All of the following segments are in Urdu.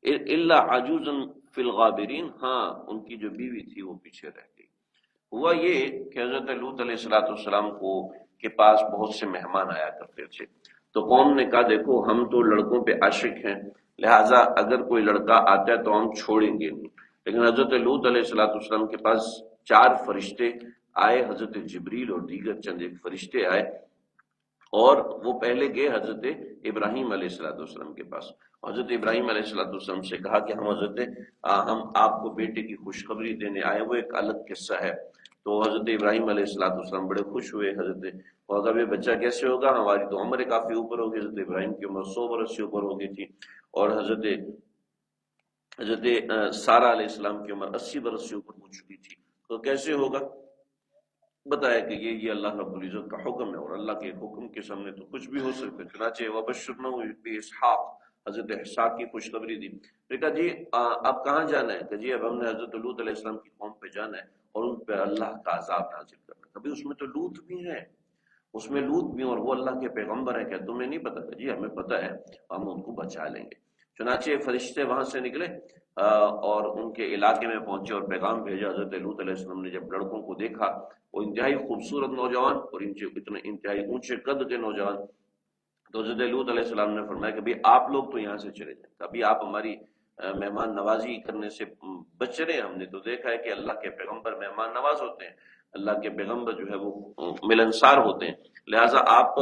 الا عجوزا فی الغابرین، ہاں ان کی جو بیوی تھی وہ پیچھے رہ گئی۔ ہوا یہ کہ حضرت لوط علیہ السلام کو کے پاس بہت سے مہمان آیا کرتے تھے، تو قوم نے کہا دیکھو ہم تو لڑکوں پہ عاشق ہیں، لہٰذا اگر کوئی لڑکا آتا ہے تو ہم چھوڑیں گے نہیں۔ لیکن حضرت لوط علیہ السلام کے پاس 4 فرشتے آئے، حضرت جبریل اور دیگر چند ایک فرشتے آئے، اور وہ پہلے گئے حضرت ابراہیم علیہ السلام کے پاس۔ حضرت ابراہیم علیہ السلام سے کہا کہ ہم آپ کو بیٹے کی خوشخبری دینے آئے، وہ ایک الگ قصہ ہے۔ تو حضرت ابراہیم علیہ السلام بڑے خوش ہوئے، اور اگر یہ بچہ کیسے ہوگا، ہماری تو عمر کافی اوپر ہوگی، حضرت ابراہیم کی عمر 100 برس سے اوپر ہو گئی تھی، اور حضرت سارہ علیہ السلام کی عمر 80 برس سے اوپر ہو چکی تھی، تو کیسے ہوگا؟ بتایا کہ یہ اللہ رب العزت کا حکم ہے، اور اللہ کے حکم کے سامنے تو کچھ بھی ہو سکتا ہے۔ چنانچہ وبشرناہ باسحاق، حضرت اسحاق کی خوشخبری دی۔ کہا جی اب کہاں جانا ہے؟ کہ جی اب ہم نے حضرت لوط علیہ السلام کی قوم پہ جانا ہے اور ان پہ اللہ کا عذاب نازل کرنا ہے۔ کبھی اس میں تو لوط بھی ہے، اس میں لوط بھی، اور وہ اللہ کے پیغمبر ہیں، کہ تمہیں نہیں پتا؟ کہ جی ہمیں پتا ہے، ہم ان کو بچا لیں گے۔ چنانچہ فرشتے وہاں سے نکلے اور ان کے علاقے میں پہنچے اور پیغام بھیجا۔ حضرت لوط علیہ السلام نے جب لڑکوں کو دیکھا، وہ انتہائی خوبصورت نوجوان اور اتنے انتہائی اونچے قد کے نوجوان، تو حضرت لوط علیہ السلام نے فرمایا کہ آپ لوگ تو یہاں سے چلے جائیں، ابھی آپ ہماری مہمان نوازی کرنے سے بچ رہے ہیں۔ ہم نے تو دیکھا ہے کہ اللہ کے پیغمبر مہمان نواز ہوتے ہیں، اللہ کے پیغمبر جو ہے وہ ملنسار ہوتے ہیں، لہٰذا آپ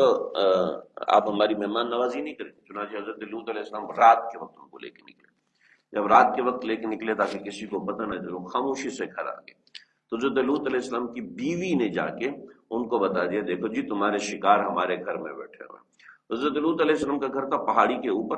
ہماری مہمان نوازی نہیں کریں۔ چنانچہ حضرت لوط علیہ السلام رات کے وقت ان کو لے کے نکلے۔ جب رات کے وقت لے کے نکلے تاکہ کسی کو پتہ نہ چلے، خاموشی سے گھر آ گئے، تو حضرت لوط علیہ السلام کی بیوی نے جا کے ان کو بتا دیا، دیکھو جی تمہارے شکار ہمارے گھر میں بیٹھے ہوئے۔ حضرت لوط علیہ السلام کا گھر تھا پہاڑی کے اوپر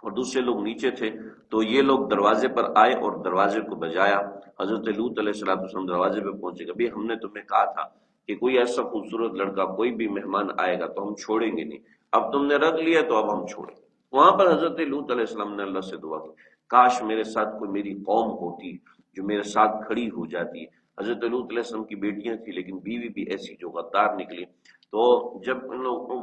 اور دوسرے لوگ نیچے تھے، تو یہ لوگ دروازے پر آئے اور دروازے کو بجایا۔ حضرت لوط علیہ السلام دروازے پہ پہنچے کہ بھئی ہم نے تمہیں کہا تھا کہ کوئی ایسا خوبصورت لڑکا، کوئی بھی مہمان آئے گا تو ہم چھوڑیں گے نہیں، اب تم نے رکھ لیا تو اب ہم چھوڑیں۔ وہاں پر حضرت لوط علیہ السلام نے اللہ سے دعا کی، کاش میرے ساتھ کوئی میری قوم ہوتی جو میرے ساتھ کھڑی ہو جاتی۔ حضرت لوط علیہ السلام کی بیٹیاں تھیں لیکن بیوی بھی ایسی جو غدار نکلی، تو جب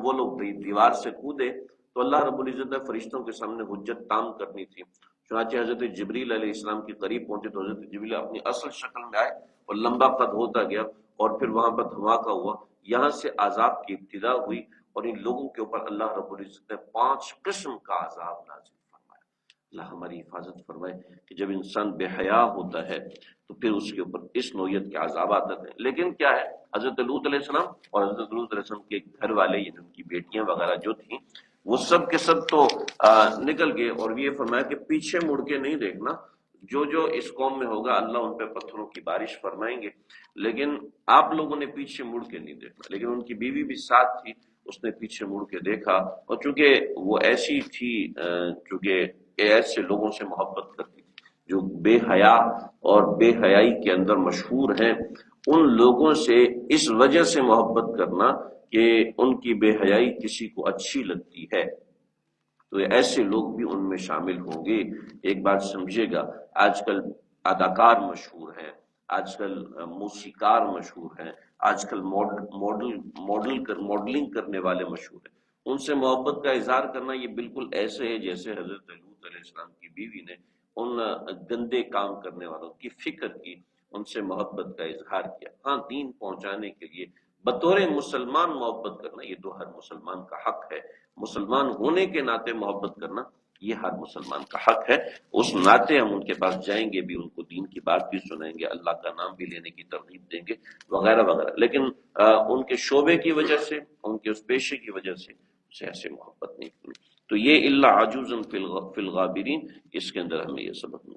وہ لوگ دیوار سے کودے تو اللہ رب العزت نے فرشتوں کے سامنے حجت تام کرنی تھی۔ چنانچہ حضرت جبریل علیہ السلام کے قریب پہنچے تو حضرت جبریل اپنی اصل شکل میں آئے اور لمبا قد ہوتا گیا، اور پھر وہاں پر دھماکہ ہوا، یہاں سے عذاب کی ابتدا ہوئی، اور ان لوگوں کے اوپر اللہ رب العزت نے 5 قسم کا عذاب نازل فرمایا۔ اللہ ہماری حفاظت فرمائے کہ جب انسان بے حیا ہوتا ہے تو پھر اس کے اوپر اس نوعیت کے عذابات آتے ہیں۔ لیکن کیا ہے، حضرت لوط علیہ السلام اور حضرت لوط علیہ السلام کے گھر والے، یعنی ان کی بیٹیاں وغیرہ جو تھیں، وہ سب کے سب تو نکل گئے، اور یہ فرمایا کہ پیچھے مڑ کے نہیں دیکھنا، جو اس قوم میں ہوگا اللہ ان پہ پتھروں کی بارش فرمائیں گے، لیکن آپ لوگوں نے پیچھے مڑ کے نہیں دیکھنا۔ لیکن ان کی بیوی بھی ساتھ تھی، اس نے پیچھے مڑ کے دیکھا، اور چونکہ وہ ایسی تھی، چونکہ ایسے لوگوں سے محبت کرتی تھی جو بے حیا اور بے حیائی کے اندر مشہور ہیں، ان لوگوں سے اس وجہ سے محبت کرنا کہ ان کی بے حیائی کسی کو اچھی لگتی ہے، تو ایسے لوگ بھی ان میں شامل ہوں گے۔ ایک بات سمجھے گا، آج کل اداکار مشہور ہیں، آج کل موسیقار مشہور ہیں، آج کل ماڈلنگ کرنے والے مشہور ہیں، ان سے محبت کا اظہار کرنا یہ بالکل ایسے ہے جیسے حضرت لوط علیہ السلام کی بیوی نے ان گندے کام کرنے والوں کی فکر کی، ان سے محبت کا اظہار کیا۔ ہاں، دین پہنچانے کے لیے بطور مسلمان محبت کرنا یہ تو ہر مسلمان کا حق ہے، مسلمان ہونے کے ناطے محبت کرنا یہ ہر مسلمان کا حق ہے۔ اس ناطے ہم ان کے پاس جائیں گے بھی، ان کو دین کی بات بھی سنائیں گے، اللہ کا نام بھی لینے کی ترغیب دیں گے وغیرہ وغیرہ، لیکن ان کے شعبے کی وجہ سے، ان کے اس پیشے کی وجہ سے اسے ایسے محبت نہیں کرنی۔ تو یہ الا عجوزا فی الغابرین، اس کے اندر ہمیں یہ سبق